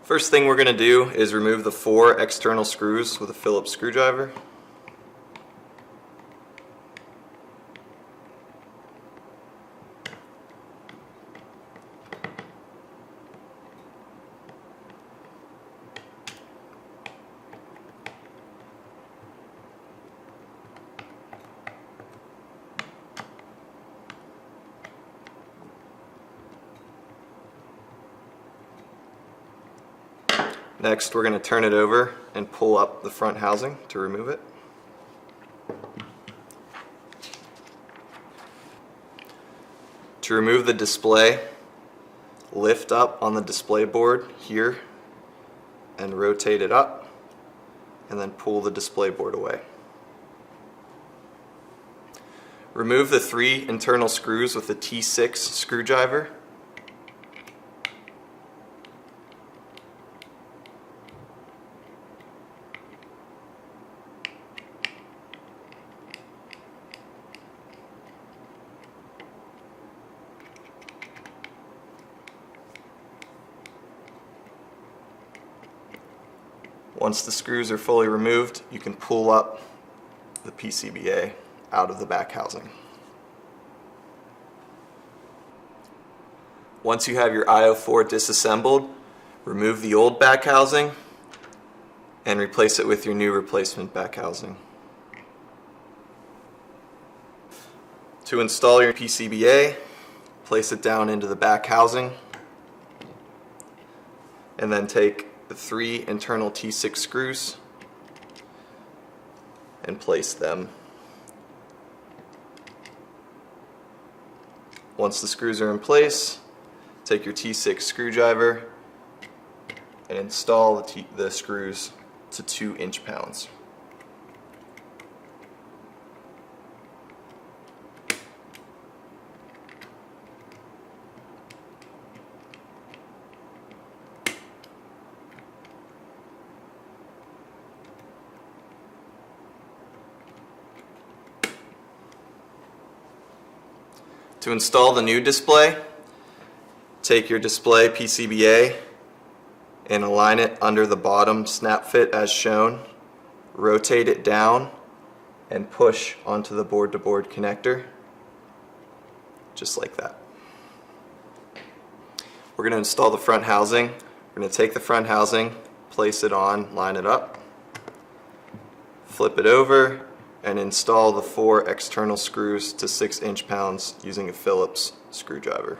First thing we're going to do is remove the 4 external screws with a Phillips screwdriver. Next, we're going to turn it over and pull up the front housing to remove it. To remove the display, lift up on the display board here and rotate it up, and then pull the display board away. Remove the 3 internal screws with the T6 screwdriver. Once the screws are fully removed, you can pull up the PCBA out of the back housing. Once you have your IO4 disassembled, remove the old back housing and replace it with your new replacement back housing. To install your PCBA, place it down into the back housing and then take the 3 internal T6 screws and place them. Once the screws are in place, take your T6 screwdriver and install the screws to 2 inch-pounds. To install the new display, take your display PCBA and align it under the bottom snap fit as shown. Rotate it down and push onto the board-to-board connector, just like that. We're going to install the front housing. We're going to take the front housing, place it on, line it up, flip it over, and install the 4 external screws to 6 inch-pounds using a Phillips screwdriver.